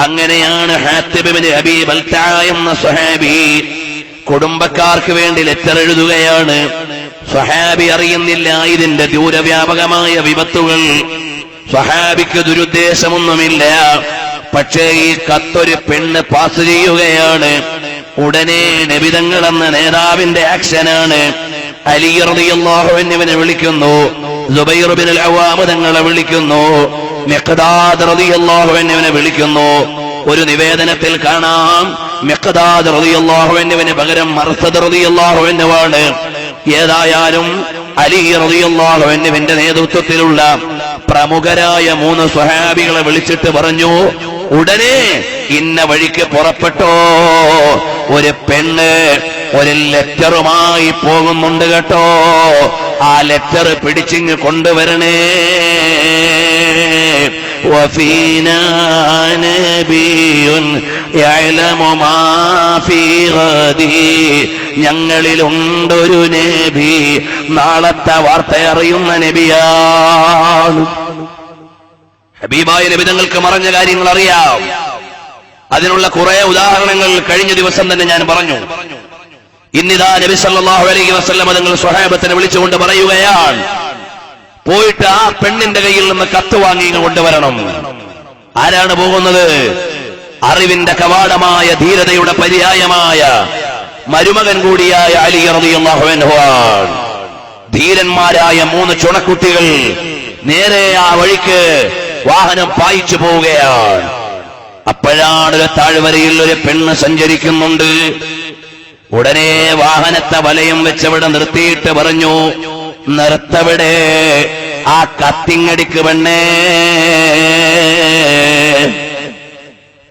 അങ്ങനെയാണ് ഹാത്തിബ് ഇബ്നു അബീ ബൽതഅ എന്ന സ്വഹാബി കുടുംബക്കാർക്ക് വേണ്ടി ലെറ്റർ എഴുതുകയാണ്. സ്വഹാബി അറിയുന്നില്ല ഇതിന്റെ ദൂരവ്യാപകമായ വിപത്തുകൾ. സ്വഹാബിക്ക് ദുരുദ്ദേശമൊന്നുമില്ല. പക്ഷേ ഈ കത്തൊരു പെണ്ണ് പാസ് ചെയ്യുകയാണ്. ഉടനെ നബി തങ്ങൾ എന്ന നേതാവിന്റെ ആക്ഷനാണ്. അലി റളിയല്ലാഹു അൻഹുവിനെ വിളിക്കുന്നു, സുബൈർ ബിൻ അൽ-അവ്വാം തങ്ങളെ വിളിക്കുന്നു, മിഖ്ദാദ് റളിയല്ലാഹു അൻഹുവിനെ വിളിക്കുന്നു. ഒരു നിവേദനത്തിൽ കാണാം മിഖ്ദാദ് റളിയല്ലാഹു അൻഹുവിന് പകരം മർസദ് റളിയല്ലാഹു അൻഹുവാണ്. ഏതായാലും അലി റളിയല്ലാഹു അൻഹുവിന്റെ നേതൃത്വത്തിലുള്ള പ്രമുഖരായ 3 സ്വഹാബികളെ വിളിച്ചിട്ട് പറഞ്ഞു, ഉടനെ ഇന്ന വഴിക്ക് പുറപ്പെട്ടോ, ഒരു പെണ്ണ് ഒരു ലെറ്ററുമായി പോകുന്നുണ്ട് കേട്ടോ, ആ ലെറ്റർ പിടിച്ചിങ്ങ് കൊണ്ടുവരണേ. വഫീനാ നബിയുൻ യഅലമു മാ ഫീ ഗദി, ഞങ്ങളിലുണ്ടൊരു നബി നാളത്തെ വാർത്ത അറിയുന്ന നബിയാണ്. ഹബീബായ നബി തങ്ങൾക്ക് മറഞ്ഞ കാര്യങ്ങൾ അറിയാം. അതിനുള്ള കുറെ ഉദാഹരണങ്ങൾ കഴിഞ്ഞ ദിവസം തന്നെ ഞാൻ പറഞ്ഞു. ഇന്നിതാ നബി സല്ലല്ലാഹു അലൈഹി വസല്ലം തങ്ങൾ സ്വഹാബത്തിനെ വിളിച്ചുകൊണ്ട് പറയുകയാണ്, പോയിട്ട് ആ പെണ്ണിന്റെ കയ്യിൽ നിന്ന് കത്ത് വാങ്ങി കൊണ്ടുവരണം. ആരാണ് പോകുന്നത്? അറിവിന്റെ കവാടമായ ധീരതയുടെ പര്യായമായ മരുമകൻ കൂടിയായ അലി റളിയല്ലാഹു അൻഹു. ധീരന്മാരായ 3 ചുണക്കുട്ടികൾ നേരെ ആ വഴിക്ക് വാഹനം പായിച്ചു പോവുകയാണ്. അപ്പോഴാണ് ഒരു താഴ്വരയിൽ ഒരു പെണ്ണ് സഞ്ചരിക്കുന്നുണ്ട്. ഉടനെ വാഹനത്തെ വലയം വെച്ചവിടെ നിർത്തിയിട്ട് പറഞ്ഞു, നിർത്തവിടെ, ആ കത്തിങ്ങടിക്ക് പെണ്ണേ.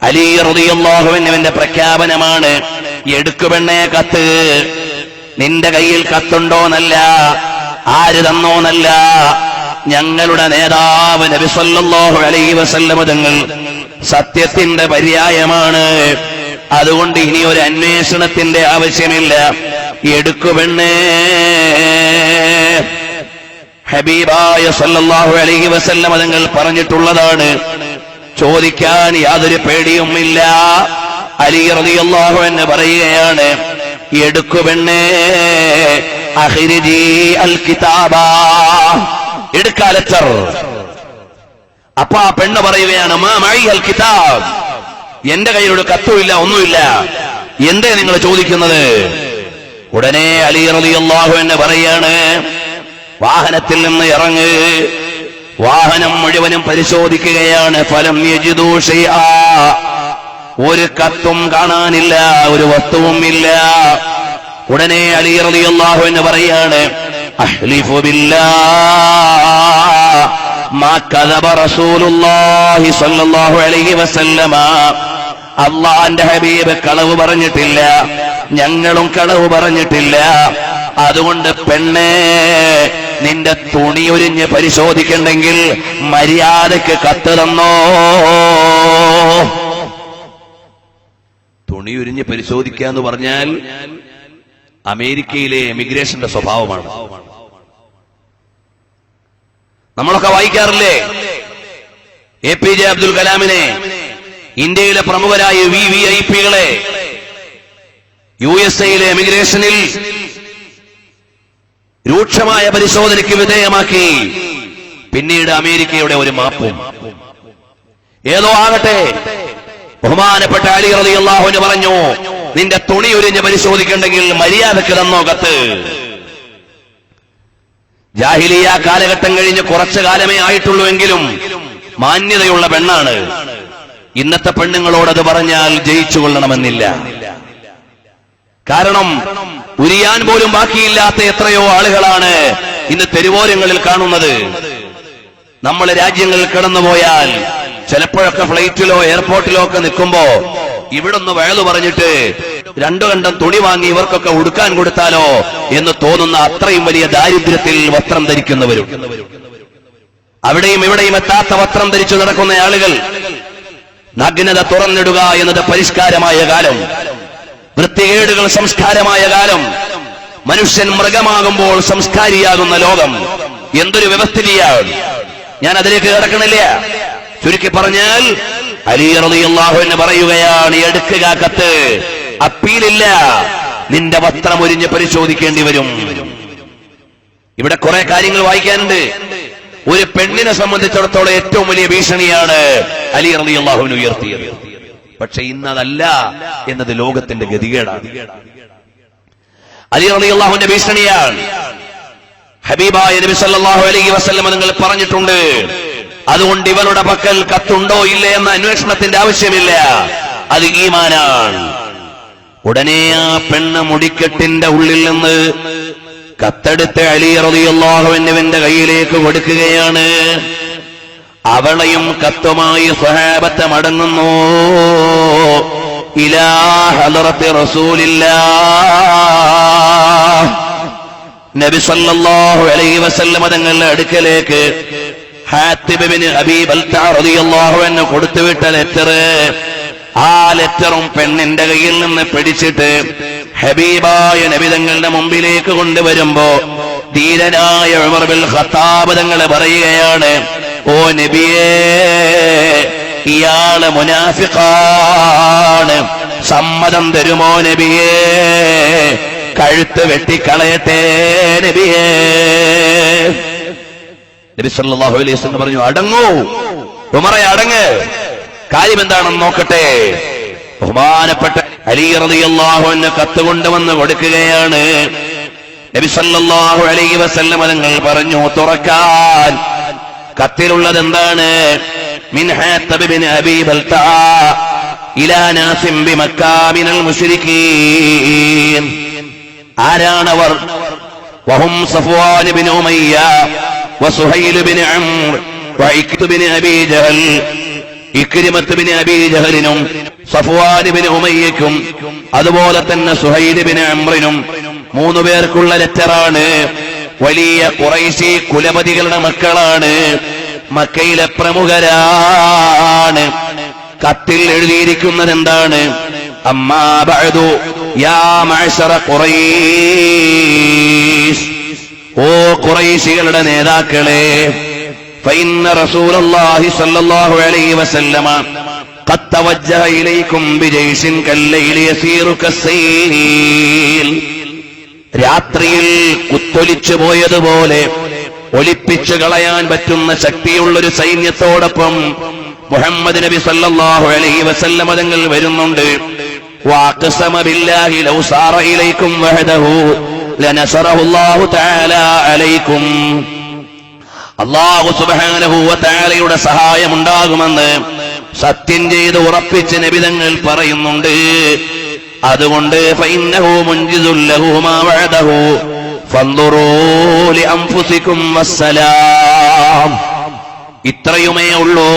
അലി റളിയല്ലാഹു അൻഹുവിന്റെ പ്രഖ്യാപനമാണ്, എടുക്കു പെണ്ണേ കത്ത്. നിന്റെ കയ്യിൽ കത്തുണ്ടോന്നല്ല, ആര് തന്നോന്നല്ല, ഞങ്ങളുടെ നേതാവ് നബി സല്ലല്ലാഹു അലൈഹി വസല്ലം തങ്ങൾ സത്യത്തിന്റെ പര്യായമാണ്. അതുകൊണ്ട് ഇനി ഒരു അന്വേഷണത്തിന്റെ ആവശ്യമില്ല, എടുക്കു പെണ്ണേ. ഹബീബായ സല്ലല്ലാഹു അലൈഹി വസല്ലം തങ്ങൾ പറഞ്ഞിട്ടുള്ളതാണ്, ചോദിക്കാൻ യാതൊരു പേടിയുമില്ല. അലി റളിയല്ലാഹു അൻഹു പറയുകയാണ്, എടുക്കു പെണ്ണേ, അഖ്രിജി അൽ കിതാബ, എടുക്കാ ലെറ്റർ. അപ്പൊ ആ പെണ്ണ് പറയുകയാണ്, മാ മഈ അൽ കിതാബ്, എന്റെ കയ്യിലൊരു കത്തുമില്ല, ഒന്നുമില്ല, എന്തേ നിങ്ങൾ ചോദിക്കുന്നത്? ഉടനെ അലി റളിയല്ലാഹു അൻഹു പറയാണ്, വാഹനത്തിൽ നിന്ന് ഇറങ്ങ്. വാഹനം മുഴുവനും പരിശോധിക്കുകയാണ്. ഫലം യജിദൂ ശൈആ, ഒരു കത്തും കാണാനില്ല, ഒരു വസ്തുവും ഇല്ല. ഉടനെ അലി റളിയല്ലാഹു അൻഹു പറയാണ്, അഹ്ലിഫു ബില്ലാഹ് മാ കദബ റസൂലുള്ളാഹി സ്വല്ലല്ലാഹു അലൈഹി വസല്ലമ, അല്ലാഹുവിന്റെ ഹബീബ് കളവ് പറഞ്ഞിട്ടില്ല, ഞങ്ങളും കളവ് പറഞ്ഞിട്ടില്ല. അതുകൊണ്ട് പെണ്ണേ, നിന്റെ തുണി ഉരിഞ്ഞ് പരിശോധിക്കണ്ടെങ്കിൽ മര്യാദക്ക് കത്ത് തന്നോ. തുണി ഉരിഞ്ഞ് പരിശോധിക്കുക എന്ന് പറഞ്ഞാൽ അമേരിക്കയിലെ എമിഗ്രേഷന്റെ സ്വഭാവമാണ്. നമ്മളൊക്കെ വായിക്കാറില്ലേ, APJ അബ്ദുൽ കലാമിനെ, ഇന്ത്യയിലെ പ്രമുഖരായ VVIPകളെ USA എമിഗ്രേഷനിൽ രൂക്ഷമായ പരിശോധനയ്ക്ക് വിധേയമാക്കി. പിന്നീട് അമേരിക്കയുടെ ഒരു മാപ്പും. ഏതോ ആകട്ടെ, ബഹുമാനപ്പെട്ട അലി റളിയല്ലാഹു അൻഹു പറഞ്ഞു, നിന്റെ തുണി ഉരിഞ്ഞ് പരിശോധിക്കണ്ടെങ്കിൽ മര്യാദക്ക് തന്നോ കത്ത്. ജാഹിലിയ കാലഘട്ടം കഴിഞ്ഞ് കുറച്ചു കാലമേ ആയിട്ടുള്ളൂവെങ്കിലും മാന്യതയുള്ള പെണ്ണാണ്. ഇന്നത്തെ പെണ്ണുങ്ങളോടത് പറഞ്ഞാൽ ജയിച്ചു കൊള്ളണമെന്നില്ല. കാരണം ഉരിയാൻ പോലും ബാക്കിയില്ലാത്ത എത്രയോ ആളുകളാണ് ഇന്ന് തെരുവോരങ്ങളിൽ കാണുന്നത്. നമ്മൾ രാജ്യങ്ങളിൽ കടന്നുപോയാൽ ചിലപ്പോഴൊക്കെ ഫ്ലൈറ്റിലോ എയർപോർട്ടിലോ ഒക്കെ നിൽക്കുമ്പോ ഇവിടൊന്ന് വയലു പറഞ്ഞിട്ട് 2 കണ്ടം തുണി വാങ്ങി ഇവർക്കൊക്കെ ഉടുക്കാൻ കൊടുത്താലോ എന്ന് തോന്നുന്ന അത്രയും വലിയ ദാരിദ്ര്യത്തിൽ വസ്ത്രം ധരിക്കുന്നവരും, അവിടെയും ഇവിടെയും എത്താത്ത വസ്ത്രം ധരിച്ചു നടക്കുന്ന ആളുകൾ. നഗ്നത തുറന്നിടുക എന്നത് പരിഷ്കാരമായ കാലം, വൃത്തികേടുകൾ സംസ്കാരമായ കാലം, മനുഷ്യൻ മൃഗമാകുമ്പോൾ സംസ്കാരിയാകുന്ന ലോകം. എന്തൊരു വ്യവസ്ഥിതിയാണ്. ഞാൻ അതിലേക്ക് കിടക്കണില്ല. ചുരുക്കി പറഞ്ഞാൽ അലി റളിയല്ലാഹു അൻഹു പറയുകയാണ്, എടുക്കുക കത്ത്, അപ്പീലില്ല, നിന്റെ വസ്ത്രം ഒരിഞ്ഞ് പരിശോധിക്കേണ്ടി വരും. ഇവിടെ കുറെ കാര്യങ്ങൾ വായിക്കാനുണ്ട്. ഒരു പെണ്ണിനെ സംബന്ധിച്ചിടത്തോളം ഏറ്റവും വലിയ ഭീഷണിയാണ് അലി റളിയല്ലാഹു അൻഹു ഉയർത്തിയത്. പക്ഷെ ഇന്നതല്ല എന്നത് ലോകത്തിന്റെ ഗതികേടാണ്. അലി റളിയല്ലാഹുവിന്റെ ഭീഷണിയാണ്. ഹബീബായ നബി സല്ലല്ലാഹു അലൈഹി വസല്ലം നിങ്ങൾ പറഞ്ഞിട്ടുണ്ട്, അതുകൊണ്ട് ഇവരുടെ പക്കൽ കത്തുണ്ടോ ഇല്ലേ എന്ന അന്വേഷണത്തിന്റെ ആവശ്യമില്ല, അത് ഈമാനാണ്. ഉടനെ ആ പെണ്ണ് മുടിക്കെട്ടിന്റെ ഉള്ളിൽ നിന്ന് കത്തെടുത്ത് അലി റളിയല്ലാഹു അൻഹുവിന്റെ കയ്യിലേക്ക് കൊടുക്കുകയാണ്. അവളെയും കത്തുമായി സ്വഹാബത്ത് മടങ്ങുന്നു. ഇലാ ഹളറത്തി റസൂലില്ലാഹ്, നബി സല്ലല്ലാഹു അലൈഹി വസല്ലം തങ്ങളുടെ അടുക്കലേക്ക് ഹാത്തിബ് ഇബ്നു അബീ ബൽതഅ റളിയല്ലാഹു അൻഹു കൊടുത്തുവിട്ട ലെറ്റർ, ആ ലെറ്ററും പെണ്ണിന്റെ കയ്യിൽ നിന്ന് പിടിച്ചിട്ട് ഹബീബായ നബി തങ്ങളുടെ മുമ്പിലേക്ക് കൊണ്ടുവരുമ്പോ ധീരനായ ഉമർ ബിൻ ഖത്താബ് തങ്ങൾ പറയുകയാണ്, ഓ നബിയേ, ഇയാള് മുനാഫിഖാണ്, സമ്മതം തരുമോ നബിയേ, കഴുത്ത് വെട്ടിക്കളയട്ടെ നബിയേ. നബി സല്ലല്ലാഹു അലൈഹി വസല്ലം പറഞ്ഞു, അടങ്ങൂ ഉമറേ, അടങ്ങ്, കാര്യം എന്താണെന്ന് നോക്കട്ടെ. ബഹുമാനപ്പെട്ട അലി റളിയല്ലാഹു അൻഹു കത്ത് കൊണ്ടുവന്ന് കൊടുക്കുകയാണ്. നബി സല്ലല്ലാഹു അലൈഹി വസല്ലം തങ്ങൾ പറഞ്ഞു, തുറക്കാൻ. കത്തിലുള്ളത് എന്താണ്? മിൻ ഹാത്തിബ് ഇബ്നു അബീ ബൽതഅ ഇലാ നാസിം ബിമക്ക മിനൽ മുശ്രിക്കീൻ. ആരാണവർ? വഹും സഫ്വാൻ ഇബ്നു ഉമയ്യ വസുഹൈൽ ഇബ്നു അംർ വഇക്രിമത്ത് ഇബ്നു അബീ ജഹൽ. ഇക്രിമത്ത് ഇബ്നു അബീ ജഹലിനും സഫ്വാൻ ഇബ്നു ഉമയ്യക്കും അതുപോലെ തന്നെ സുഹൈൽ ഇബ്നു അംറിനും 3 പേർക്കുള്ള ലെറ്ററാണ്. വലിയ ഖുറൈശി കുലപതികളുടെ മക്കളാണ്, മക്കയിലെ പ്രമുഖരാണ്. കത്തിൽ എഴുതിയിരിക്കുന്നത് എന്താണ്? അമ്മാ ബഅദു യാ മഅ്ശറ ഖുറൈശ്, ഓ ഖുറൈശികളുടെ നേതാക്കളെ, ഫഇന്ന റസൂലുള്ളാഹി സ്വല്ലല്ലാഹു അലൈഹി വസല്ലമ ഖദ് തവജ്ജഹ ഇലൈക്കും ബിജൈശിൻ കല്ലൈലി യസീറു കസ്സൈൽ. രാത്രിയിൽ കുത്തൊലിച്ചു പോയതുപോലെ ഒലിപ്പിച്ചു കളയാൻ പറ്റുന്ന ശക്തിയുള്ളൊരു സൈന്യത്തോടൊപ്പം മുഹമ്മദ് നബി സല്ലല്ലാഹു അലൈഹി വസല്ലം തങ്ങൾ വരുന്നുണ്ട്. വഅഖ്സമ ബില്ലാഹി ലൗ സാറ ഇലൈക്കും വഹദഹു ലനസറഹു അല്ലാഹു തആല അലൈക്കും. അല്ലാഹു സുബ്ഹാനഹു വ തആലയുടെ സഹായം ഉണ്ടാകുമെന്ന് സത്യം ചെയ്ത് ഉറപ്പിച്ച് നബി തങ്ങൾ പറയുന്നുണ്ട്. അതുകൊണ്ട് ഫഇന്നഹു മുൻജിസുൽ ലഹു മാ വഅദഹു ഫൻദുറൂ ലിഅൻഫുസികും വസ്സലാം. ഇത്രയുമേ ഉള്ളൂ.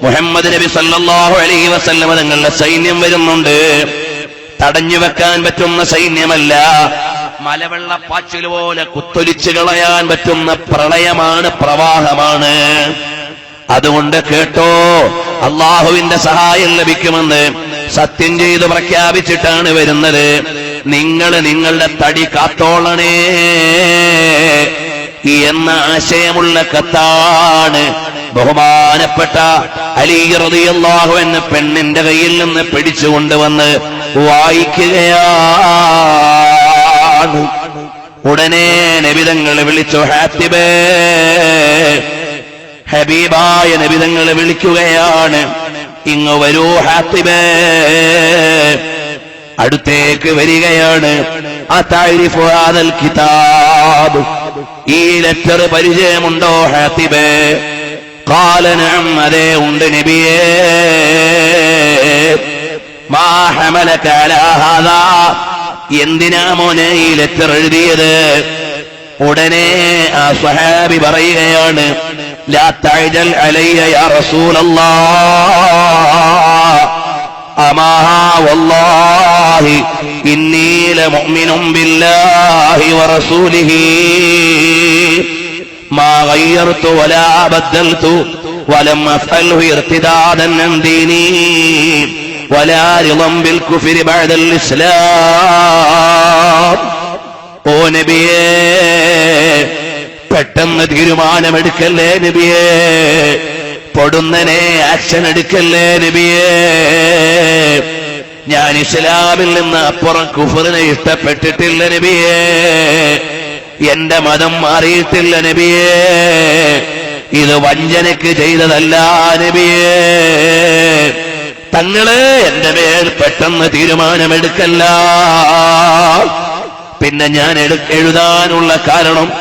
മുഹമ്മദ് നബി സല്ലല്ലാഹു അലൈഹി വസല്ലം തങ്ങളുടെ സൈന്യം വരുന്നുണ്ട്. തടഞ്ഞു വെക്കാൻ പറ്റുന്ന സൈന്യമല്ല, മലവെള്ളപ്പാച്ചിൽ പോലെ കുത്തൊലിച്ചു കളയാൻ പറ്റുന്ന പ്രളയമാണ്, പ്രവാഹമാണ്. അതുകൊണ്ട് കേട്ടോ, അള്ളാഹുവിന്റെ സഹായം ലഭിക്കുമെന്ന് സത്യം ചെയ്ത് പ്രഖ്യാപിച്ചിട്ടാണ് വരുന്നത്. നിങ്ങൾ നിങ്ങളുടെ തടി കാത്തോളണേ എന്ന ആശയമുള്ള കത്താണ് ബഹുമാനപ്പെട്ട അലി റളിയല്ലാഹു അൻഹു പെണ്ണിന്റെ കയ്യിൽ നിന്ന് പിടിച്ചുകൊണ്ടുവന്ന് വായിക്കുകയാണ്. ഉടനെ നബി തങ്ങൾ വിളിച്ചു, ഹാത്തിബേ, ഹബീബായ നബി തങ്ങൾ വിളിക്കുകയാണ്, ഇങ്ങ് വരൂ ഹാത്തിബേ. അടുത്തേക്ക് വരികയാണ്. അതഅരിഫു ഹാദൽ കിതാബ്, ഈ ലെറ്റർ പരിചയമുണ്ടോ ഹാത്തിബേ? ഖാല നഅം, അതേ ഉണ്ട് നബിയേ. മാ ഹമലക അലാ ഹാദാ, എന്തിനാ മോനെ ഈ ലെറ്റർ എഴുതിയത്? ഉടനെ ആ സ്വഹാബി പറയുകയാണ്, ലാ തഅജൽ അലയ്യ യാ റസൂലല്ലാഹ്, അമാ വല്ലാഹി ഇന്നി ലമുഅ്മിനുൻ ബില്ലാഹി വറസൂലിഹി മാ ഗയ്യർതു വലാ ബദ്ദൽതു വലം അഫ്അൽഹു ഇർതിദാദൻ അൻ ദീനി വലാ റിളൻ ബിൽ കുഫ്രി ബഅദൽ ഇസ്ലാം. ഓ നബിയേ, പെട്ടെന്ന് തീരുമാനമെടുക്കല്ലേ നബിയേ. പൊടുന്നനെ ആക്ഷൻ എടുക്കല്ലേ നബിയേ. ഞാൻ ഇസ്ലാമിൽ നിന്ന് അപ്പുറം കുഫറിനെ ഇഷ്ടപ്പെട്ടിട്ടില്ല നബിയേ. എന്റെ മതം മാറിയിട്ടില്ല നബിയേ. ഇത് വഞ്ചനയ്ക്ക് ചെയ്തതല്ല നബിയേ. തങ്ങള് എന്റെ മേൽ പെട്ടെന്ന് തീരുമാനമെടുക്കല്ല. പിന്നെ ഞാൻ എഴുതാനുള്ള കാരണം,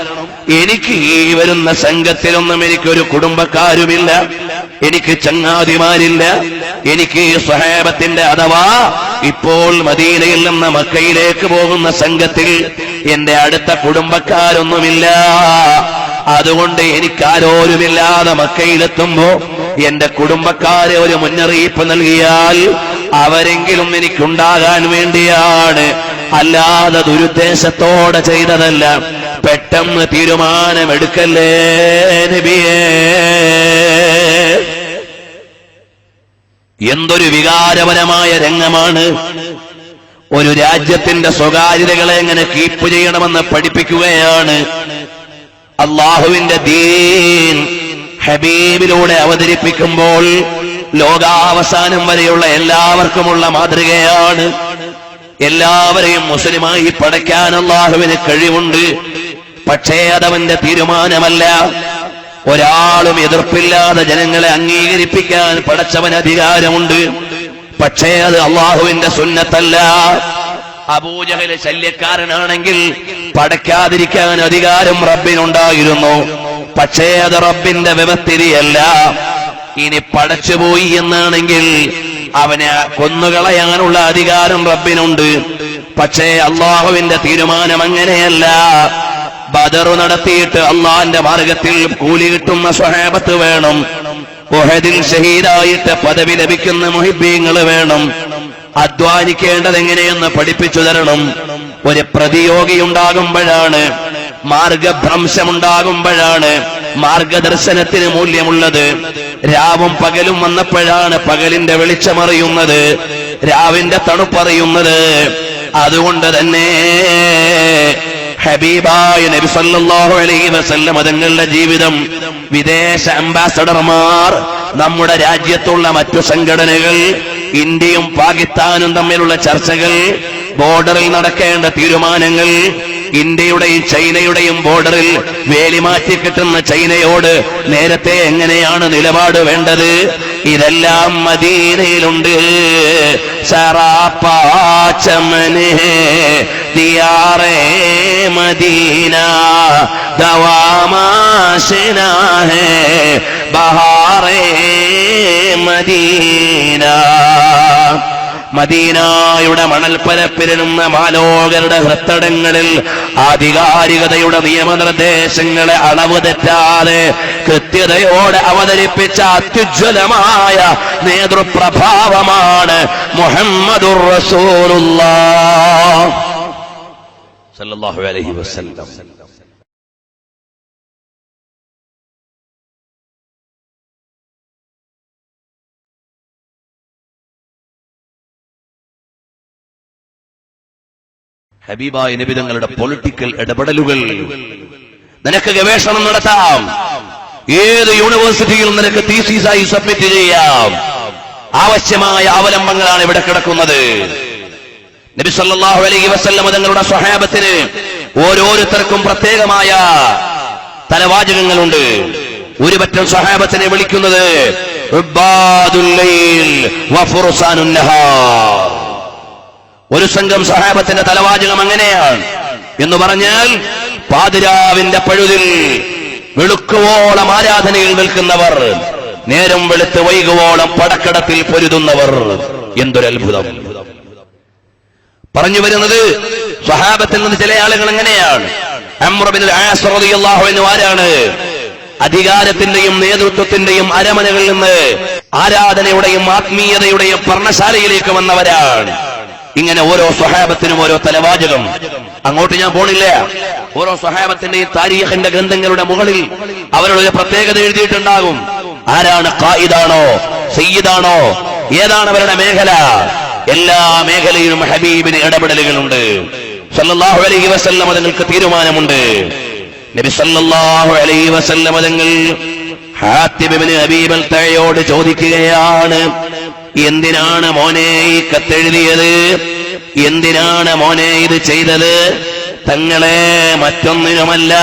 എനിക്ക് ഈ വരുന്ന സംഘത്തിലൊന്നും എനിക്കൊരു കുടുംബക്കാരുമില്ല, എനിക്ക് ചങ്ങാതിമാരില്ല. എനിക്ക് ഈ സ്വഹാബത്തിന്റെ അഥവാ ഇപ്പോൾ മദീനയിൽ നിന്ന് മക്കയിലേക്ക് പോകുന്ന സംഘത്തിൽ എന്റെ അടുത്ത കുടുംബക്കാരൊന്നുമില്ല. അതുകൊണ്ട് എനിക്കാരോരുമില്ലാതെ മക്കയിലെത്തുമ്പോ എന്റെ കുടുംബക്കാരെ ഒരു മുന്നറിയിപ്പ് നൽകിയാൽ അവരെങ്കിലും എനിക്കുണ്ടാകാൻ വേണ്ടിയാണ്, അല്ലാതെ ദുരുദ്ദേശത്തോടെ ചെയ്തതല്ല. പെട്ടെന്ന് തീരുമാനമെടുക്കല്ലേ നബിയേ. എന്തൊരു വികാരപരമായ രംഗമാണ്. ഒരു രാജ്യത്തിന്റെ സ്വകാര്യതകളെ എങ്ങനെ കീപ്പ് ചെയ്യണമെന്ന് പഠിപ്പിക്കുകയാണ്. അള്ളാഹുവിന്റെ ദീൻ ഹബീബിലൂടെ അവതരിപ്പിക്കുമ്പോൾ ലോകാവസാനം വരെയുള്ള എല്ലാവർക്കുമുള്ള മാതൃകയാണ്. എല്ലാവരെയും മുസ്ലിമായി പടയ്ക്കാൻ അള്ളാഹുവിന് കഴിവുണ്ട്. പക്ഷേ അതവന്റെ തീരുമാനമല്ല. ഒരാളും എതിർപ്പില്ലാതെ ജനങ്ങളെ അംഗീകരിപ്പിക്കാൻ പടച്ചവന് അധികാരമുണ്ട്. പക്ഷേ അത് അള്ളാഹുവിന്റെ സുന്നത്തല്ല. അബൂജഹല് ശല്യക്കാരനാണെങ്കിൽ പടയ്ക്കാതിരിക്കാൻ അധികാരം റബ്ബിനുണ്ടായിരുന്നു. പക്ഷേ അത് റബ്ബിന്റെ വ്യവസ്ഥിതിയല്ല. ഇനി പടച്ചുപോയി എന്നാണെങ്കിൽ അവനെ കൊന്നുകളയാനുള്ള അധികാരം റബ്ബിനുണ്ട്. പക്ഷേ അള്ളാഹുവിന്റെ തീരുമാനം അങ്ങനെയല്ല. ബദർ നടത്തിയിട്ട് അള്ളാന്റെ മാർഗത്തിൽ കൂലി കിട്ടുന്ന സ്വഹാബത്ത് വേണം. ഉഹദിൽ ഷഹീദായിട്ട് പദവി ലഭിക്കുന്ന മുഹിബ്ബീങ്ങൾ വേണം. അധ്വാനിക്കേണ്ടത് എങ്ങനെയെന്ന് പഠിപ്പിച്ചു തരണം. ഒരു പ്രതിയോഗി ഉണ്ടാകുമ്പോഴാണ്, മാർഗഭ്രംശമുണ്ടാകുമ്പോഴാണ് മാർഗദർശനത്തിന് മൂല്യമുള്ളത്. രാവും പകലും വന്നപ്പോഴാണ് പകലിന്റെ വെളിച്ചമറിയുന്നത്, രാവിന്റെ തണുപ്പറിയുന്നത്. അതുകൊണ്ട് തന്നെ ഹബീബായ നബി സല്ലല്ലാഹു അലൈഹി വസല്ലം തങ്ങളുടെ ജീവിതം വിദേശ അംബാസഡർമാർ, നമ്മുടെ രാജ്യത്തുള്ള മറ്റു സംഘടനകൾ, ഇന്ത്യയും പാകിസ്ഥാനും തമ്മിലുള്ള ചർച്ചകൾ, ബോർഡറിൽ നടക്കേണ്ട തീരുമാനങ്ങൾ, ഇന്ത്യയുടെയും ചൈനയുടെയും ബോർഡറിൽ വേലിമാറ്റി കിട്ടുന്ന ചൈനയോട് നേരത്തെ എങ്ങനെയാണ് നിലപാട് വേണ്ടത്, ഇതെല്ലാം മദീനയിലുണ്ട്. സറാപ്പാച്ചമനെ ദിയാറേ മദീന ദവാമാശനാ ഹേ ബഹാറേ മദീന. മദീനായുടെ മണൽപ്പരപ്പിരുന്ന മാലോകരുടെ ഹൃത്തടങ്ങളിൽ ആധികാരികതയുടെ നിയമനിർദ്ദേശങ്ങളെ അളവ് തെറ്റാതെ കൃത്യതയോടെ അവതരിപ്പിച്ച അത്യുജ്വലമായ നേതൃപ്രഭാവമാണ് മുഹമ്മദുർ റസൂലുള്ളാഹ് സല്ലല്ലാഹു അലൈഹി വസല്ലം. ഹബീബായ നബി തങ്ങളുടെ പൊളിറ്റിക്കൽ ഇടപെടലുകൾ, നിനക്ക് ഗവേഷണം നടത്താം, ഏത് യൂണിവേഴ്സിറ്റിയിൽ നിനക്ക് തീസിസായി സബ്മിറ്റ് ചെയ്യാം. ആവശ്യമായ അവലംബങ്ങളാണ് ഇവിടെ കിടക്കുന്നത്. നബി സല്ലല്ലാഹു അലൈഹി വസല്ലം തങ്ങളുടെ സ്വഹാബത്തിന് ഓരോരുത്തർക്കും പ്രത്യേകമായ തലവാചകങ്ങളുണ്ട്. ഒരു പറ്റം സ്വഹാബത്തിനെ വിളിക്കുന്നത് ഉബ്ബാദുൽ ലൈൽ വഫുർസാനുൻ നഹാർ. ഒരു സംഘം സ്വഹാബത്തിന്റെ തലവാചകം അങ്ങനെയാണ് എന്ന് പറഞ്ഞാൽ, പാതിരാവിന്റെ പഴുതിൽ വെളുക്കുവോളം ആരാധനയിൽ നിൽക്കുന്നവർ, നേരം വെളുത്ത് വൈകുവോളം പടക്കടത്തിൽ പൊരുതുന്നവർ. എന്തൊരത്ഭുതം! പറഞ്ഞു വരുന്നത് സ്വഹാബത്തിൽ നിന്ന് ചില ആളുകൾ എങ്ങനെയാണ്. അംർ ഇബ്നുൽ ആസ് റളിയല്ലാഹു അൻഹു ആരാണ്? അധികാരത്തിന്റെയും നേതൃത്വത്തിന്റെയും അരമനകളിൽ നിന്ന് ആരാധനയുടെയും ആത്മീയതയുടെയും പർണശാലയിലേക്ക് വന്നവരാണ്. ഇങ്ങനെ ഓരോ സ്വഹാബത്തിനും ഓരോ തലവാചകം. അങ്ങോട്ട് ഞാൻ പോണില്ല. ഓരോ സ്വഹാബത്തിന്റെയും താരീഖിന്റെ ഗ്രന്ഥങ്ങളുടെ മുകളിൽ അവരുടെ പ്രത്യേകത എഴുതിയിട്ടുണ്ടാകും. ആരാണ്? ഖായിദാണോ, സയ്യിദാണോ, ഏതാണ് അവരുടെ മേഖല? എല്ലാ മേഖലയിലും ഹബീബിന് ഇടപെടലുകളുണ്ട്. സല്ലല്ലാഹു അലൈഹി വസല്ലം തങ്ങൾക്ക് തീരുമാനമുണ്ട്. നബി സല്ലല്ലാഹു അലൈഹി വസല്ലം തങ്ങൾ ഹാത്തിബ് ഇബ്നു അബീ ബൽതഅയോട് ചോദിക്കുകയാണ്, എന്തിനാണ് മോനെ ഈ കത്തെഴുതിയത്? എന്തിനാണ് മോനെ ഇത് ചെയ്തത്? തങ്ങളെ, മറ്റൊന്നിനുമല്ല,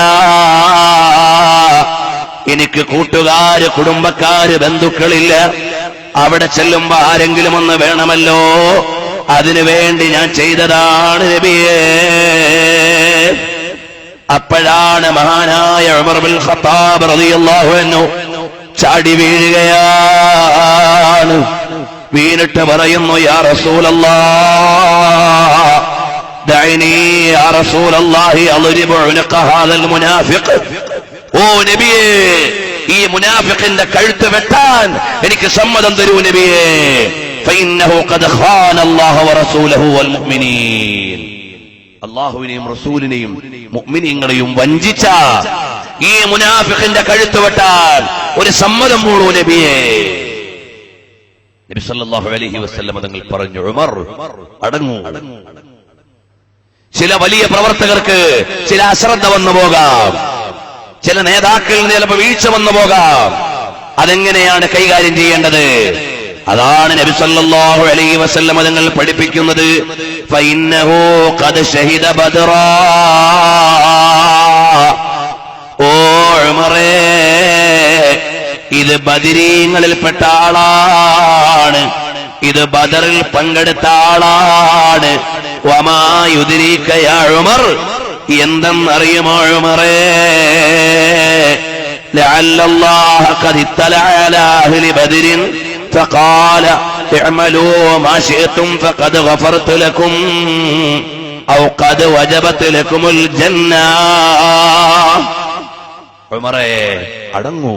എനിക്ക് കൂട്ടുകാര്, കുടുംബക്കാര്, ബന്ധുക്കളില്ല. അവിടെ ചെല്ലുമ്പോ ആരെങ്കിലും ഒന്ന് വേണമല്ലോ, അതിനുവേണ്ടി ഞാൻ ചെയ്തതാണ് നബിയേ. അപ്പോഴാണ് മഹാനായ ഉമർ ബിൻ ഖത്താബ് റളിയല്ലാഹു അൻഹു ചാടി വീഴുകയാണ്. വീണിട്ട് പറയുന്നു, യാ റസൂലല്ലാഹ് ദഅനി യാ റസൂലല്ലാഹി അദ്രിബു ഉനഖ ഹാദൽ മുനാഫിഖ്. ഓ നബിയേ, ഈ മുനാഫിഖിന്റെ കഴുത്ത് വെട്ടാൻ എനിക്ക് സമ്മതം തരൂ നബിയേ. ഫഇന്നഹു ഖദ് ഖാന അല്ലാഹു വറസൂലഹു വൽ മുഅ്മിനീൻ. അല്ലാഹുവിനെയും റസൂലിനെയും മുഅ്മിനീങ്ങളെയും വഞ്ചിച്ച ഈ മുനാഫിഖിന്റെ കഴുത്ത് വെട്ടാൻ ഒരു സമ്മതം പോളൂ നബിയേ. നബി സല്ലല്ലാഹു അലൈഹി വസല്ലം തങ്ങൾ പറഞ്ഞു, ഉമർ അടങ്ങൂ. ചില വലിയ പ്രവർത്തകർക്ക് ചില അശ്രദ്ധ വന്നു പോകാം, ചില നേതാക്കളിൽ ചിലപ്പോൾ വീഴ്ച വന്നു പോകാം. അതെങ്ങനെയാണ് കൈകാര്യം ചെയ്യേണ്ടത്? അതാണ് നബി സല്ലല്ലാഹു അലൈഹി വസല്ലം തങ്ങൾ പഠിപ്പിക്കുന്നത്. ഫഇന്നഹു ഖദ് ശഹിദ ബദ്റാ. ഓ ഉമറേ, ഇത് ബദരീങ്ങളിൽപ്പെട്ട ആളാണ്, ഇത് ബദറിൽ പങ്കെടുത്ത ആളാണ്. വമാ യുദ്രീക യാ ഉമർ, എന്തെന്നറിയുമോ ഉമറേ, ലഅല്ലല്ലാഹ ഖദ് ഇത്തലഅ അലാ അഹ്ലി ബദരിൻ ഫഖാല ഇഅ്മലൂ മാ ശിഅ്തും ഫഖദ് ഗഫർതു ലക്കും ഔ ഖദ് വജബത് ലക്കുമുൽ ജന്ന. ഉമറേ, അടങ്ങൂ,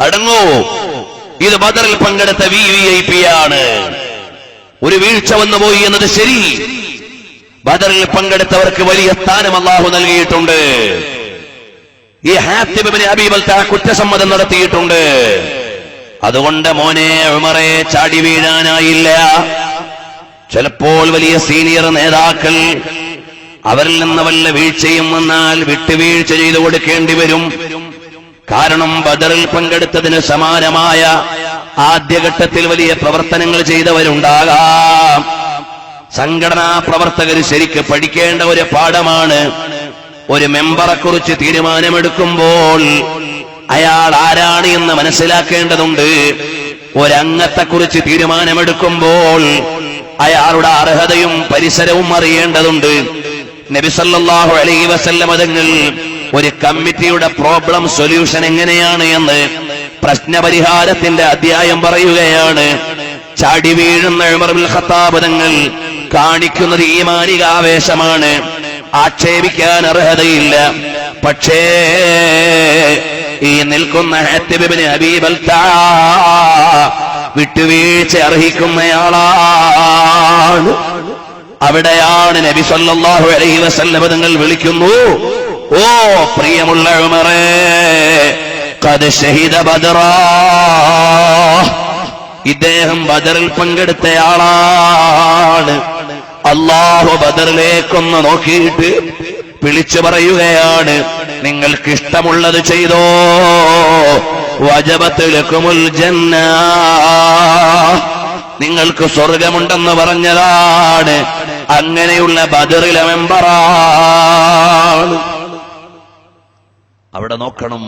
അടങ്ങൂ. ഇത് ബദറിൽ പങ്കെടുത്ത VIP ആണ്. ഒരു വീഴ്ച വന്നുപോയി എന്നത് ശരി. ബദറിൽ പങ്കെടുത്തവർക്ക് വലിയ സ്ഥാനം അല്ലാഹു നൽകിയിട്ടുണ്ട്. ഈ ഹാത്തിബ് ഇബ്നു അബീ ബൽതഅ കുറ്റസമ്മതം നടത്തിയിട്ടുണ്ട്. അതുകൊണ്ട് മോനെ ഉമറേ, ചാടി വീഴാനായില്ല. ചിലപ്പോൾ വലിയ സീനിയർ നേതാക്കൾ, അവരിൽ നിന്ന് വല്ല വീഴ്ചയും വന്നാൽ വിട്ടുവീഴ്ച ചെയ്തു കൊടുക്കേണ്ടി വരും. കാരണം ബദറിൽ പങ്കെടുത്തതിന് സമാനമായ ആദ്യഘട്ടത്തിൽ വലിയ പ്രവർത്തനങ്ങൾ ചെയ്തവരുണ്ടാകാം. സംഘടനാ പ്രവർത്തകർ ശരിക്ക് പഠിക്കേണ്ട ഒരു പാഠമാണ്, ഒരു മെമ്പറെ കുറിച്ച് തീരുമാനമെടുക്കുമ്പോൾ അയാൾ ആരാണ് എന്ന് മനസ്സിലാക്കേണ്ടതുണ്ട്. ഒരംഗത്തെക്കുറിച്ച് തീരുമാനമെടുക്കുമ്പോൾ അയാളുടെ അർഹതയും പരിസരവും അറിയേണ്ടതുണ്ട്. നബി സല്ലല്ലാഹു അലൈഹി വസല്ലം തങ്ങൾ ഒരു കമ്മിറ്റിയുടെ പ്രോബ്ലം സൊല്യൂഷൻ എങ്ങനെയാണ് എന്ന് പ്രശ്നപരിഹാരത്തിന്റെ അധ്യായം പറയുകയാണ്. ചാടി വീഴുന്ന ഉമർ ബിൻ ഖത്താബ് തങ്ങൾ കാണിക്കുന്നത് ഈമാനിക ആവേശമാണ്, ആക്ഷേപിക്കാൻ അർഹതയില്ല. പക്ഷേ ഈ നിൽക്കുന്ന ഹാത്തിബ് ഇബ്നു അബീ ബൽതഅ വിട്ടുവീഴ്ച അർഹിക്കുന്നയാളാണ്. അവിടെയാണ് നബി സല്ലല്ലാഹു അലൈഹി വസല്ലം തങ്ങൾ വിളിക്കുന്നു, ഓ പ്രിയമുള്ള ഉമറേ, ഖദ് ശഹിദ ബദ്റാ. ഇദ്ദേഹം ബദറിൽ പങ്കെടുത്തയാളാണ്. അല്ലാഹു ബദറിലേക്കൊന്ന് നോക്കിയിട്ട് വിളിച്ചു പറയുകയാണ്, നിങ്ങൾക്ക് ഇഷ്ടമുള്ളത് ചെയ്തോ, വജബത് ലക്കുമുൽ ജന്ന, നിങ്ങൾക്ക് സ്വർഗമുണ്ടെന്ന് പറഞ്ഞതാണ്. അങ്ങനെയുള്ള ബദറിലെ മെമ്പറാണ്. അവിടെ നോക്കണം,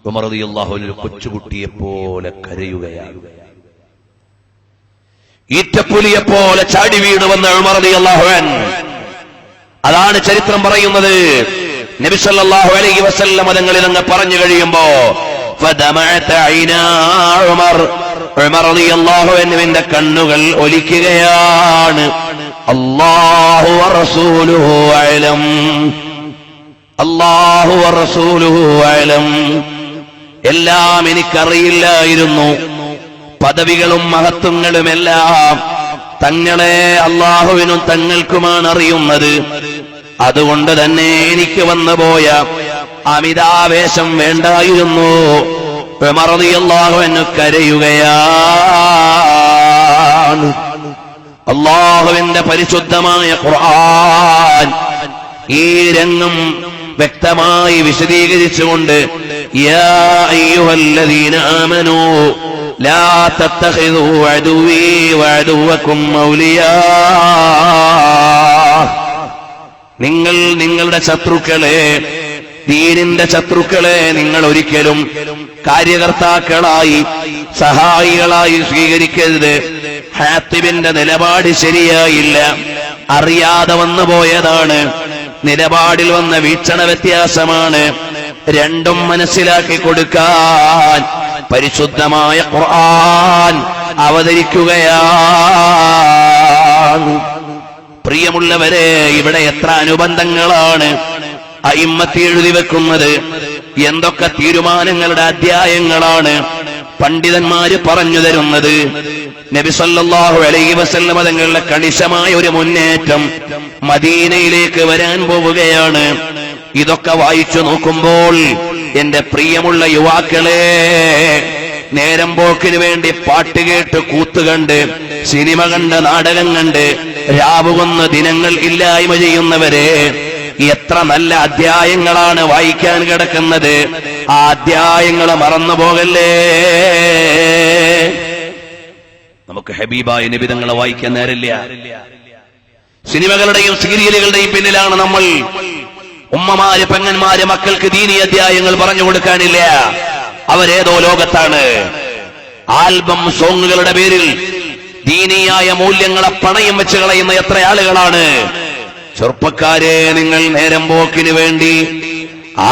ഉമർ റളിയല്ലാഹു അൻഹു കൊച്ചുകുട്ടിയെ പോലെ കരയുകയാണ്. ഈറ്റപ്പുലിയെ പോലെ ചാടി വീണ് വന്ന ഉമർ റളിയല്ലാഹു അൻഹു. അതാണ് ചരിത്രം പറയുന്നത്. നബി സല്ലല്ലാഹു അലൈഹി വസല്ലം തങ്ങളിൽ അങ്ങ് പറഞ്ഞു കഴിയുമ്പോ ഫദമഅത ഐനാ ഉമർ, ഉമർ റളിയല്ലാഹു അൻഹുവിന്റെ കണ്ണുകൾ ഒലിക്കുകയാണ്. അല്ലാഹു വറസൂലുഹു അഅലം, അല്ലാഹു വറസൂലുഹു അഅലം. എല്ലാം എനിക്കറിയില്ലായിരുന്നു, പദവികളും മഹത്വങ്ങളുമെല്ലാം തങ്ങളെ അല്ലാഹുവിനും തങ്ങൾക്കുമാണ് അറിയുന്നത്. അതുകൊണ്ട് തന്നെ എനിക്ക് വന്നുപോയ അമിതാവേശം വേണ്ടായിരുന്നു. ഉമർ റളിയല്ലാഹു അൻഹു കരയുകയാണ്. അല്ലാഹുവിന്റെ പരിശുദ്ധമായ ഖുർആൻ ഈ രംഗം വ്യക്തമായി വിശദീകരിച്ചുകൊണ്ട് യാ അയ്യുഹല്ലദീന ആമനൂ ലാ തത്തഖിദൂ അദുവീ വഅദുവക്കും ഔലിയാ. നിങ്ങൾ നിങ്ങളുടെ ശത്രുക്കളെ, ദീനിന്റെ ശത്രുക്കളെ നിങ്ങൾ ഒരിക്കലും കാര്യകർത്താക്കളായി സഹായികളായി സ്വീകരിക്കരുത്. ഹാത്തിബിന്റെ നിലപാട് ശരിയായില്ല, അറിയാതെ വന്നു പോയതാണ്, നിലപാടിൽ വന്ന വീക്ഷണ വ്യത്യാസമാണ്. രണ്ടും മനസ്സിലാക്കി കൊടുക്കാൻ പരിശുദ്ധമായ ഖുർആൻ അവതരിക്കുകയാണ്. പ്രിയമുള്ളവരെ, ഇവിടെ എത്ര അനുബന്ധങ്ങളാണ് അയിമ്മത്ത് എഴുതി വെക്കുന്നത്, എന്തൊക്കെ തീരുമാനങ്ങളുടെ അധ്യായങ്ങളാണ് പണ്ഡിതന്മാര് പറഞ്ഞു തരുന്നത്. നബി സല്ലല്ലാഹു അലൈഹി വസല്ലം തങ്ങളുടെ കണിശമായ ഒരു മുന്നേറ്റം മദീനയിലേക്ക് വരാൻ പോവുകയാണ്. ഇതൊക്കെ വായിച്ചു നോക്കുമ്പോൾ എന്റെ പ്രിയമുള്ള യുവാക്കളെ, നേരം പോക്കിന് വേണ്ടി പാട്ട് കേട്ട് കൂത്തുകണ്ട് സിനിമ കണ്ട് നാടകം കണ്ട് രാവുകൊന്ന് ദിനങ്ങൾ ഇല്ലായ്മ ചെയ്യുന്നവരെ, എത്ര നല്ല അധ്യായങ്ങളാണ് വായിക്കാൻ കിടക്കുന്നത്. ആ അധ്യായങ്ങൾ മറന്നു പോകല്ലേ. നമുക്ക് ഹബീബായ നബി തങ്ങളെ വായിക്കാൻ നേരില്ല. സിനിമകളുടെയും സീരിയലുകളുടെയും പിന്നിലാണ് നമ്മൾ. ഉമ്മമാര് പെങ്ങന്മാര് മക്കൾക്ക് ദീനീ അധ്യായങ്ങൾ പറഞ്ഞു കൊടുക്കാനില്ല. അവരേതോ ലോകത്താണ്. ആൽബം സോങ്ങുകളുടെ പേരിൽ ദീനീയായ മൂല്യങ്ങളെ പണയം വെച്ച് കളയുന്ന എത്ര ആളുകളാണ്. ചെറുപ്പക്കാരെ, നിങ്ങൾ നേരം പോക്കിന് വേണ്ടി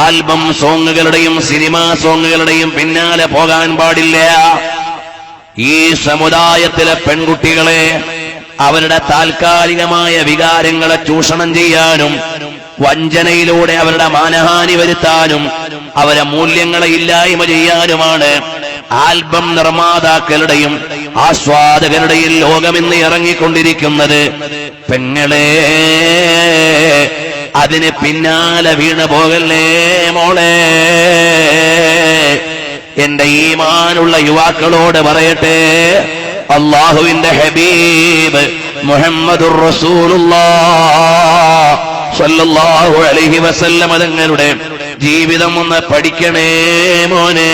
ആൽബം സോങ്ങുകളുടെയും സിനിമാ സോങ്ങുകളുടെയും പിന്നാലെ പോകാൻ പാടില്ല. ഈ സമുദായത്തിലെ പെൺകുട്ടികളെ അവരുടെ താൽക്കാലികമായ വികാരങ്ങളെ ചൂഷണം ചെയ്യാനും വഞ്ചനയിലൂടെ അവരുടെ മാനഹാനി വരുത്താനും അവരെ മൂല്യങ്ങളെ ഇല്ലായ്മ ചെയ്യാനുമാണ് ആൽബം നിർമ്മാതാക്കളുടെയും ആസ്വാദകരുടെയും ലോകമിന്ന് ഇറങ്ങിക്കൊണ്ടിരിക്കുന്നത്. പെങ്ങളെ, അതിന് പിന്നാലെ വീണു പോകല്ലേ മോളെ. എന്റെ ഈമാനുള്ള യുവാക്കളോട് പറയട്ടെ, അല്ലാഹുവിന്റെ ഹബീബ് മുഹമ്മദുർ റസൂലുള്ളാഹ് സല്ലല്ലാഹു അലൈഹി വസല്ലം തങ്ങളുടെ ജീവിതം ഒന്ന് പഠിക്കണേ മോനെ.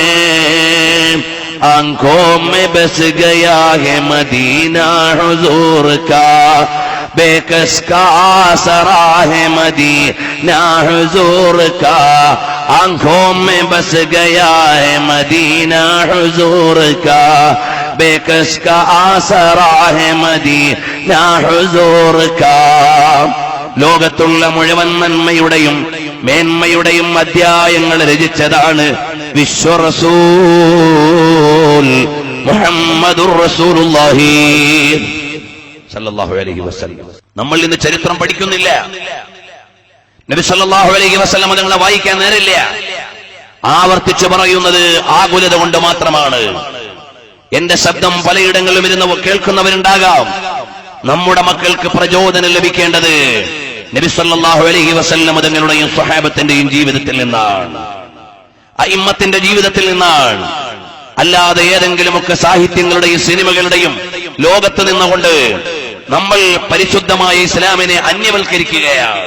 आंखों में बस गया है मदीना हुजूर का, बेकस का आसरा है मदीना हुजूर का. आंखों में बस गया है मदीना हुजूर का, बेकस का आसरा है मदीना हुजूर का. ലോകത്തുള്ള മുഴുവൻ നന്മയുടെയും മേന്മയുടെയും അധ്യായങ്ങൾ രചിച്ചതാണ് വിശ്വറസൂൽ മുഹമ്മദുർ റസൂലുള്ളാഹി സല്ലല്ലാഹു അലൈഹി വസല്ലം. നമ്മൾ ഇന്ന് ചരിത്രം പഠിക്കുന്നില്ല. നബി സല്ലല്ലാഹു അലൈഹി വസല്ലം തങ്ങളെ വായിക്കാൻ നേരില്ല. ആവർത്തിച്ചു പറയുന്നത് ആകുലത കൊണ്ട് മാത്രമാണ്. എന്റെ ശബ്ദം പലയിടങ്ങളിലും ഇരുന്ന് കേൾക്കുന്നവരുണ്ടാകാം. നമ്മുടെ മക്കൾക്ക് പ്രചോദനം ലഭിക്കേണ്ടത് നബി സല്ലല്ലാഹു അലൈഹി വസല്ലം തങ്ങളുടെയും സ്വഹാബത്തിന്റെയും ജീവിതത്തിൽ നിന്നാണ്, അയിമ്മത്തിന്റെ ജീവിതത്തിൽ നിന്നാണ്. അല്ലാതെ ഏതെങ്കിലുമൊക്കെ സാഹിത്യങ്ങളുടെയും സിനിമകളുടെയും ലോകത്ത് നിന്നുകൊണ്ട് നമ്മൾ പരിശുദ്ധമായ ഇസ്ലാമിനെ അന്യവൽക്കരിക്കുകയാണ്.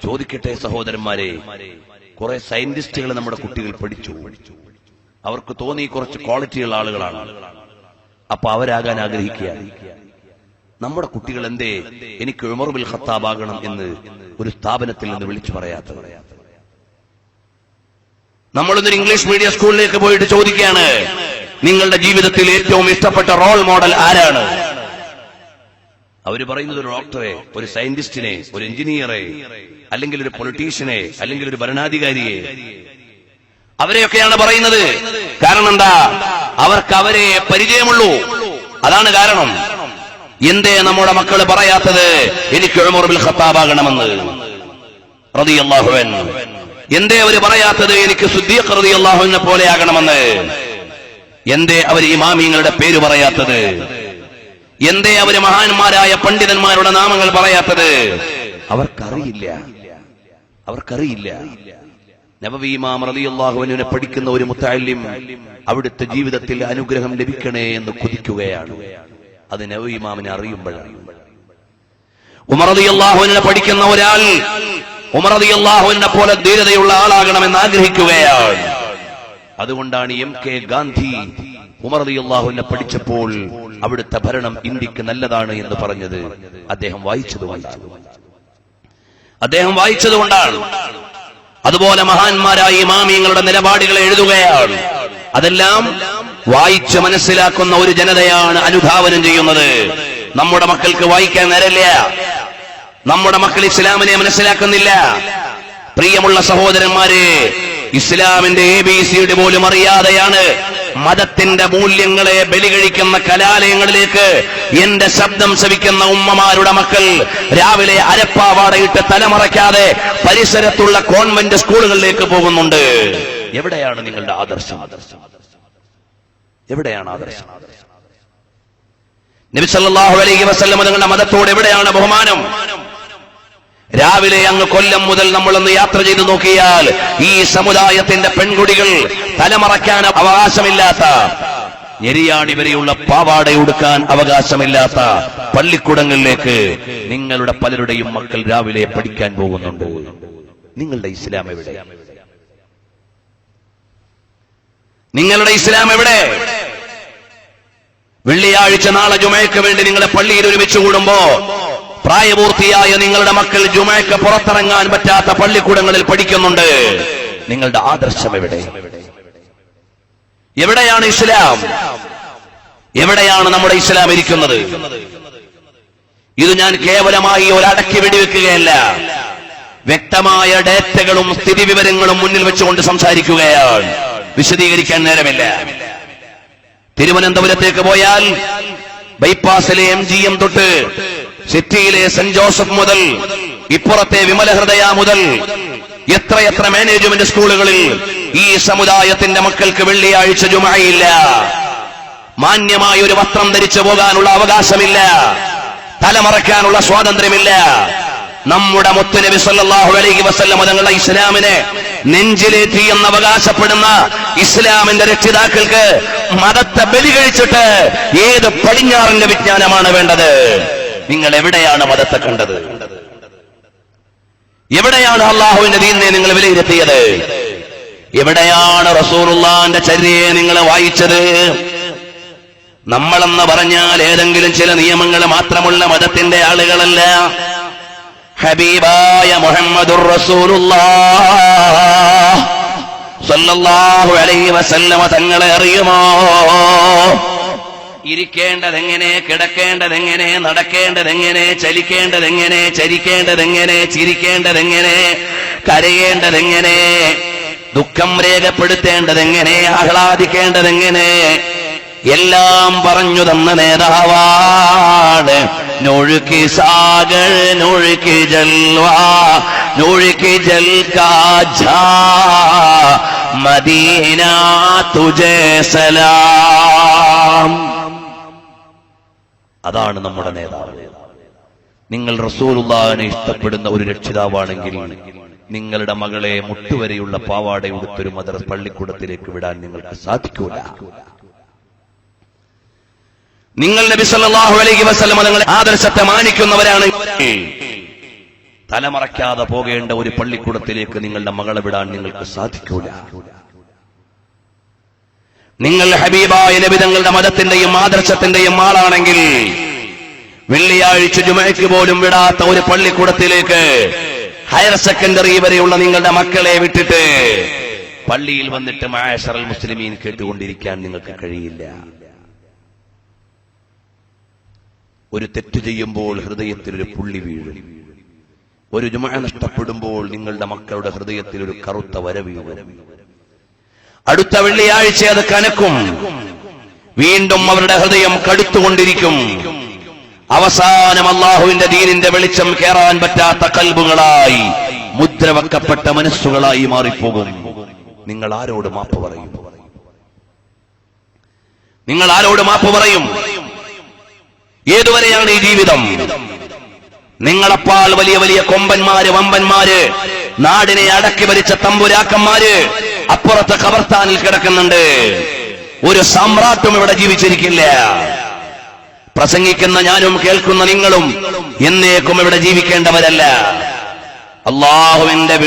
ചോദിക്കട്ടെ സഹോദരന്മാരെ, കുറെ സയന്റിസ്റ്റുകൾ നമ്മുടെ കുട്ടികൾ പഠിച്ചു. അവർക്ക് തോന്നി കുറച്ച് ക്വാളിറ്റിയുള്ള ആളുകളാണ്, അപ്പൊ അവരാകാൻ ആഗ്രഹിക്കുക. നമ്മുടെ കുട്ടികൾ എന്തേ എനിക്ക് ഉമർ ബിൻ ഖത്താബ് ആകണം എന്ന് ഒരു സ്ഥാപനത്തിൽ നിന്ന് വിളിച്ചു പറയാത്തത്? നമ്മളിന്നൊരു ഇംഗ്ലീഷ് മീഡിയം സ്കൂളിലേക്ക് പോയിട്ട് ചോദിക്കുകയാണ്, നിങ്ങളുടെ ജീവിതത്തിൽ ഏറ്റവും ഇഷ്ടപ്പെട്ട റോൾ മോഡൽ ആരാണ്? അവര് പറയുന്നത് ഒരു ഡോക്ടറെ, ഒരു സയന്റിസ്റ്റിനെ, ഒരു എഞ്ചിനീയറെ, അല്ലെങ്കിൽ ഒരു പൊളിറ്റീഷ്യനെ, അല്ലെങ്കിൽ ഒരു ഭരണാധികാരിയെ, അവരെയൊക്കെയാണ് പറയുന്നത്. കാരണം എന്താ? അവർക്ക് അവരെ പരിചയമുള്ളൂ. അതാണ് കാരണം. എന്തേ നമ്മുടെ മക്കൾ പറയാത്തത് എനിക്ക് ഉമർ ബിൻ ഖത്താബ് ആകണമെന്ന് റളിയല്ലാഹു അൻഹു? എന്തേ അവര് പറയാത്തത് എനിക്ക് സിദ്ദീഖ് റളിയല്ലാഹു അൻഹു പോലെ ആകണമെന്ന്? എന്തേ അവർ ഇമാമിങ്ങളുടെ പേര് പറയാത്തത്? എന്തേ അവര് മഹാന്മാരായ പണ്ഡിതന്മാരുടെ നാമങ്ങൾ പറയാത്തത്? അവർക്കറിയില്ല. നബവി ഇമാം റളിയല്ലാഹു അൻഹുവിനെ പഠിക്കുന്ന ഒരു മുത്തഅല്ലിം അവിടുത്തെ ജീവിതത്തിൽ അനുഗ്രഹം ലഭിക്കണേ എന്ന് കൊതിക്കുകയാണ്. അത് നബവി ഇമാമിനെ അറിയുമ്പോഴാണ്. ഉമർ റളിയല്ലാഹു അൻഹുവിനെ പഠിക്കുന്ന ഒരാൾ ഉമർ റളിയല്ലാഹു അൻഹുവിനെ പോലെ ധീരതയുള്ള ആളാകണമെന്ന് ആഗ്രഹിക്കുകയാണ്. അതുകൊണ്ടാണ് MK ഗാന്ധി ഉമർ റളിയല്ലാഹുവിനെ പഠിച്ചപ്പോൾ അവിടുത്തെ ഭരണം ഇന്ത്യക്ക് നല്ലതാണ് എന്ന് പറഞ്ഞത്. അദ്ദേഹം വായിച്ചതുകൊണ്ടാണ്. അതുപോലെ മഹാന്മാരായ ഇമാമിയങ്ങളുടെ നിലപാടുകൾ എഴുതുകയാണ്. അതെല്ലാം വായിച്ച് മനസ്സിലാക്കുന്ന ഒരു ജനതയാണ് അനുധാവനം ചെയ്യുന്നത്. നമ്മുടെ മക്കൾക്ക് വായിക്കാൻ നേരമില്ല. നമ്മുടെ മക്കൾ ഇസ്ലാമിനെ മനസ്സിലാക്കുന്നില്ല. പ്രിയമുള്ള സഹോദരന്മാരെ, ഇസ്ലാമിന്റെ ABCD പോലും അറിയാതെയാണ് മതത്തിന്റെ മൂല്യങ്ങളെ ബലികഴിക്കുന്ന കലാലയങ്ങളിലേക്ക് എന്റെ ശബ്ദം ശ്രവിക്കുന്ന ഉമ്മമാരുടെ മക്കൾ രാവിലെ അരപ്പാവാടയിട്ട് തലമറയ്ക്കാതെ പരിസരത്തുള്ള കോൺവെന്റ് സ്കൂളുകളിലേക്ക് പോകുന്നുണ്ട്. എവിടെയാണ് നിങ്ങളുടെ ആദർശം? എവിടെയാണ് ആദർശം? നബി സല്ലല്ലാഹു അലൈഹി വസല്ലം തങ്ങളുടെ മതത്തോട് എവിടെയാണ് ബഹുമാനം? രാവിലെ അങ്ങ് കൊല്ലം മുതൽ നമ്മളൊന്ന് യാത്ര ചെയ്തു നോക്കിയാൽ ഈ സമുദായത്തിന്റെ പെൺകുടികൾ തലമറയ്ക്കാൻ അവകാശമില്ലാത്ത, ഞെരിയാണി വരെയുള്ള പാവാട ഉടുക്കാൻ അവകാശമില്ലാത്ത പള്ളിക്കൂടങ്ങളിലേക്ക് നിങ്ങളുടെ പലരുടെയും മക്കൾ രാവിലെ പഠിക്കാൻ പോകുന്നുണ്ട്. നിങ്ങളുടെ ഇസ്ലാം എവിടെ? നിങ്ങളുടെ ഇസ്ലാം എവിടെ? വെള്ളിയാഴ്ച നാളെ ജുമയ്ക്ക് വേണ്ടി നിങ്ങളെ പള്ളിയിൽ ഒരുമിച്ച് കൂടുമ്പോ പ്രായപൂർത്തിയായ നിങ്ങളുടെ മക്കൾ ജുമയ്ക്ക് പുറത്തിറങ്ങാൻ പറ്റാത്ത പള്ളിക്കൂടങ്ങളിൽ പഠിക്കുന്നുണ്ട്. നിങ്ങളുടെ ആദർശം എവിടെ? എവിടെയാണ് ഇസ്ലാം? എവിടെയാണ് നമ്മുടെ ഇസ്ലാം ഇരിക്കുന്നത്? ഇത് ഞാൻ കേവലമായി ഒരടക്കി വെടിവെക്കുകയല്ല, വ്യക്തമായ ഡേറ്റകളും സ്ഥിതിവിവരങ്ങളും മുന്നിൽ വെച്ചുകൊണ്ട് സംസാരിക്കുകയാണ്. വിശദീകരിക്കാൻ നേരമില്ല. തിരുവനന്തപുരത്തേക്ക് പോയാൽ ബൈപ്പാസിലെ MGM തൊട്ട് സിറ്റിയിലെ സെന്റ് ജോസഫ് മുതൽ ഇപ്പുറത്തെ വിമലഹൃദയ മുതൽ എത്രയെത്ര മാനേജ്മെന്റ് സ്കൂളുകളിൽ ഈ സമുദായത്തിന്റെ മക്കൾക്ക് വെള്ളിയാഴ്ച ജുമഅയില്ല. മാന്യമായ ഒരു വസ്ത്രം ധരിച്ചു പോകാനുള്ള അവകാശമില്ല. തലമറയ്ക്കാനുള്ള സ്വാതന്ത്ര്യമില്ല. നമ്മുടെ മുത്തുനബി സല്ലല്ലാഹു അലൈഹി വസല്ലം തങ്ങളുടെ ഇസ്ലാമിനെ നെഞ്ചിലേറ്റി എന്ന് അവകാശപ്പെടുന്ന ഇസ്ലാമിന്റെ രക്ഷിതാക്കൾക്ക് മതത്തെ ബലികഴിച്ചിട്ട് ഏത് പടിഞ്ഞാറിന്റെ വിജ്ഞാനമാണ് വേണ്ടത്? നിങ്ങൾ എവിടെയാണ് മതത്തെ കണ്ടത്? എവിടെയാണ് അള്ളാഹുവിന്റെ ദീനിനെ നിങ്ങൾ വിലയിരുത്തിയത്? എവിടെയാണ് റസൂലുള്ളാഹിന്റെ ചര്യയെ നിങ്ങൾ വായിച്ചത്? നമ്മളെന്ന് പറഞ്ഞാൽ ഏതെങ്കിലും ചില നിയമങ്ങൾ മാത്രമുള്ള മതത്തിന്റെ ആളുകളല്ല. ഹബീബായ മുഹമ്മദുർ റസൂലുള്ളാഹ് സല്ലല്ലാഹു അലൈഹി വസല്ലമ തങ്ങളെ അറിയുമോ? ഇരിക്കേണ്ടതെങ്ങനെ, കിടക്കേണ്ടതെങ്ങനെ, നടക്കേണ്ടതെങ്ങനെ, ചലിക്കേണ്ടതെങ്ങനെ, ചരിക്കേണ്ടതെങ്ങനെ, ചിരിക്കേണ്ടതെങ്ങനെ, കരയേണ്ടതെങ്ങനെ, ദുഃഖം രേഖപ്പെടുത്തേണ്ടതെങ്ങനെ, ആഹ്ലാദിക്കേണ്ടതെങ്ങനെ, എല്ലാം പറഞ്ഞു തന്ന നേതാവാണ്. നൂഴുക്കി സാഗർ നൂഴുക്കി ജൽവാ നൂഴുക്കി ജൽ കാ ഝാ മദീന തുജേ സലാം. അതാണ് നമ്മുടെ നേതാവ്. നിങ്ങൾ റസൂലുള്ളാഹിനെ ഇഷ്ടപ്പെടുന്ന ഒരു രക്ഷിതാവാണെങ്കിൽ നിങ്ങളുടെ മകളെ മുട്ടുവരെയുള്ള പാവാട ഉടുത്തൊരു മദ്രസ പള്ളിക്കൂടത്തിലേക്ക് വിടാൻ നിങ്ങൾക്ക് സാധിക്കൂല. നിങ്ങൾ നബി സല്ലല്ലാഹു അലൈഹി വസല്ലം തങ്ങളുടെ ആദർശത്തെ മാനിക്കുന്നവരാണെങ്കിൽ തലമറയ്ക്കാതെ പോകേണ്ട ഒരു പള്ളിക്കൂടത്തിലേക്ക് നിങ്ങളുടെ മകളെ വിടാൻ നിങ്ങൾക്ക് സാധിക്കൂല. നിങ്ങൾ ഹബീബായ നബി തങ്ങളുടെ മതത്തിന്റെയും ആദർശത്തിന്റെയും ആളാണെങ്കിൽ വെള്ളിയാഴ്ച ജുമഅയ്ക്ക് പോലും വിടാത്ത ഒരു പള്ളിക്കൂടത്തിലേക്ക് ഹയർ സെക്കൻഡറി വരെയുള്ള നിങ്ങളുടെ മക്കളെ വിട്ടിട്ട് പള്ളിയിൽ വന്നിട്ട് മഅശറൽ മുസ്ലിമീൻ കേട്ടുകൊണ്ടിരിക്കാൻ നിങ്ങൾക്ക് കഴിയില്ല. ഒരു തെറ്റ് ചെയ്യുമ്പോൾ ഹൃദയത്തിൽ ഒരു പുള്ളി വീഴും. ഒരു ജുമഅ നഷ്ടപ്പെടുമ്പോൾ നിങ്ങളുടെ മക്കളുടെ ഹൃദയത്തിൽ ഒരു കറുത്ത വര വീഴും. അടുത്ത വെള്ളിയാഴ്ച അത് കനക്കും. വീണ്ടും അവരുടെ ഹൃദയം കടുത്തുകൊണ്ടിരിക്കും. അവസാനം അല്ലാഹുവിന്റെ ദീനിന്റെ വെളിച്ചം കേറാൻ പറ്റാത്ത കൽബുകളായി മുദ്രവെക്കപ്പെട്ട മനസ്സുകളായി മാറിപ്പോകും. നിങ്ങൾ ആരോട് മാപ്പ് പറയും? നിങ്ങൾ ആരോട് മാപ്പ് പറയും? ഏതുവരെയാണ് ഈ ജീവിതം? നിങ്ങളെപ്പാൽ വലിയ വലിയ കൊമ്പന്മാര്, വമ്പന്മാര്, നാടിനെ അടക്കി ഭരിച്ച തമ്പുരാക്കന്മാര് അപ്പുറത്തെ ഖബർസ്ഥാനിൽ കിടക്കുന്നുണ്ട്. ഒരു സാമ്രാട്ടും ഇവിടെ ജീവിച്ചിരിക്കില്ല. പ്രസംഗിക്കുന്ന ഞാനും കേൾക്കുന്ന നിങ്ങളും എന്നേക്കും ഇവിടെ ജീവിക്കേണ്ടവരല്ല. അല്ലാഹുവിന്റെ